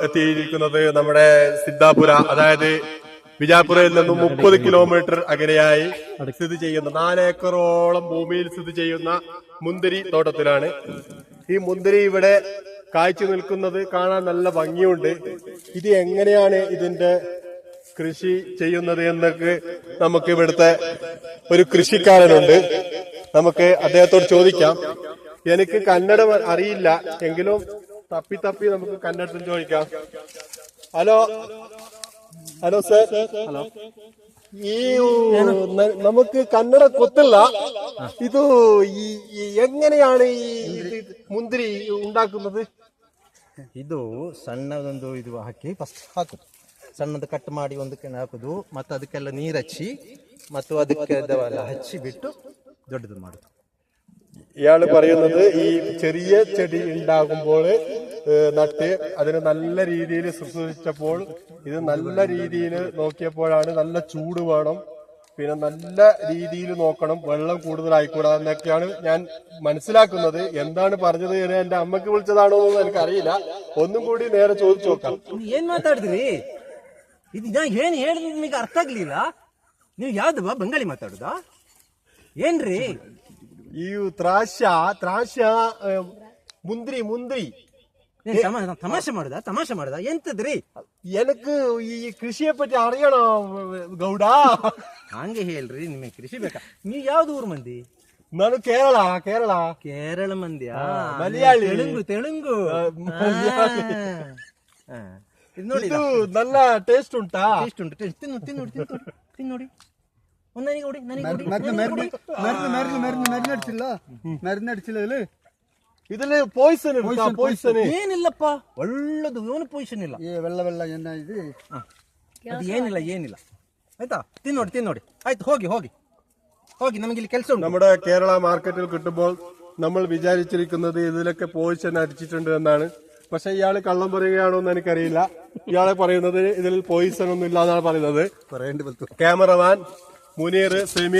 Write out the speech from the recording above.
എത്തിയിരിക്കുന്നത് നമ്മുടെ സിദ്ധാപുര, അതായത് ബിജാപുരയിൽ നിന്നും 30 കിലോമീറ്റർ അകലെയായി സ്ഥിതി ചെയ്യുന്ന 4 ഏക്കറോളം ഭൂമിയിൽ സ്ഥിതി ചെയ്യുന്ന മുന്തിരി തോട്ടത്തിലാണ്. ഈ മുന്തിരി ഇവിടെ കായ്ച്ചു നിൽക്കുന്നത് കാണാൻ നല്ല ഭംഗിയുണ്ട്. ഇത് എങ്ങനെയാണ് ഇതിന്റെ കൃഷി ചെയ്യുന്നത് എന്നൊക്കെ നമുക്ക് ഇവിടുത്തെ ഒരു കൃഷിക്കാരനുണ്ട്, നമുക്ക് അദ്ദേഹത്തോട് ചോദിക്കാം. എനിക്ക് കന്നഡ അറിയില്ല എങ്കിലും തപ്പി നമുക്ക് കന്നഡത്തിൽ ചോദിക്കാം. Hello hello sir, hello. ഈ നമുക്ക് ಕನ್ನಡ ಗೊತ್ತಿಲ್ಲ, ಇದು എങ്ങനെയാണ് ഈ മുന്തിരി ഉണ്ടാക്കുന്നത്? ಇದು ಸಣ್ಣದೊಂದು ಇದು ಹಾಕಿ ಫಸ್ಟ್ ಹಾಕುದು, ಸಣ್ಣದು ಕಟ್ ಮಾಡಿ ಒಂದಕ್ಕೆ ಹಾಕುದು, ಮತ್ತು ಅದಕ್ಕೆಲ್ಲ ನೀರು ಹಚ್ಚಿ ಮತ್ತು ಅದಕ್ಕೆ ಹಚ್ಚಿ ಬಿಟ್ಟು ದೊಡ್ಡದು ಮಾಡುದು. ഇയാള് പറയുന്നത് ഈ ചെറിയ ചെടി ഉണ്ടാകുമ്പോൾ നട്ട് അതിന് നല്ല രീതിയിൽ ശുശ്രൂഷിച്ചപ്പോൾ ഇത് നല്ല രീതിയിൽ നോക്കിയപ്പോഴാണ് നല്ല ചൂട് വേണം, പിന്നെ നല്ല രീതിയിൽ നോക്കണം, വെള്ളം കൂടുതലായിക്കൂടാ എന്നൊക്കെയാണ് ഞാൻ മനസ്സിലാക്കുന്നത്. എന്താണ് പറഞ്ഞത് എന്ന് എന്റെ അമ്മക്ക് വിളിച്ചതാണോ എന്ന് എനിക്കറിയില്ല. ഒന്നും കൂടി നേരെ ചോദിച്ചു നോക്കാം. ಏನ್ ಮಾತಾಡಿದ್ರಿ? ಇದು ನಾ ಏನ್ ಹೇಳಿದ್ ನಿಮಗೆ ಅರ್ಥ ಆಗ್ಲಿಲ್ಲ. ನೀವು ಯಾವ್ದು ಬಂಗಾಳಿ ಮಾತಾಡುದಾ ಏನ್ರಿ? ഈ ത്രാശ മുന്തിരി ತಮಾಷೆ ಮಾಡುದ ಎಂತದ್ರಿ? എനക്ക് ഈ കൃഷിയെ പറ്റി അറിയണോ ಗೌಡ? ಹಂಗೆ ಹೇಳ್ರಿ, ನಿಮಗೆ ಕೃಷಿ ಬೇಕಾ? ನೀವ್ ಯಾವ್ದು ಊರ್ ಮಂದಿ? ನಾನು ಕೇರಳ ಮಂದಿಯಾ? ಮಲಯಾಳಿ, ತೆಲುಗು. ಇದು ನೋಡಿ, ಇದು നല്ല ടേസ്റ്റ് ಉಂಟಾ? ಟೇಸ್ಟ್ ಉಂಟು, ತಿನ್ನೋಡಿ. മരുന്നടിച്ചില്ല ഇതില് പോയിസൺ ಏನಿಲ್ಲಪ್ಪ, ಒಳ್ಳೇದು, ಏನು ಪೊಸಿಷನ್ ಇಲ್ಲ. വെള്ള എണ്ണ ഇത് ಅದು ಏನಿಲ್ಲ ಆಯ್ತಾ? ತಿನ್ನೋಡಿ. ಆಯ್ತು, ಹೋಗಿ ನಮಗೆ ಇಲ್ಲಿ ಕೆಲಸ ಉಂಟು. നമ്മുടെ കേരള മാർക്കറ്റിൽ കിട്ടുമ്പോൾ നമ്മൾ വിചാരിച്ചിരിക്കുന്നത് ഇതിലൊക്കെ പോയിസൺ അടിച്ചിട്ടുണ്ട് എന്നാണ്. പക്ഷെ ഇയാള് കള്ളം പറയുകയാണോ എന്ന് എനിക്കറിയില്ല. ഇയാളെ പറയുന്നത് ഇതിൽ പോയിസൺ ഒന്നും ഇല്ല എന്നാണ് പറയുന്നത്. ക്യാമറമാൻ മുനീർ, സമീർ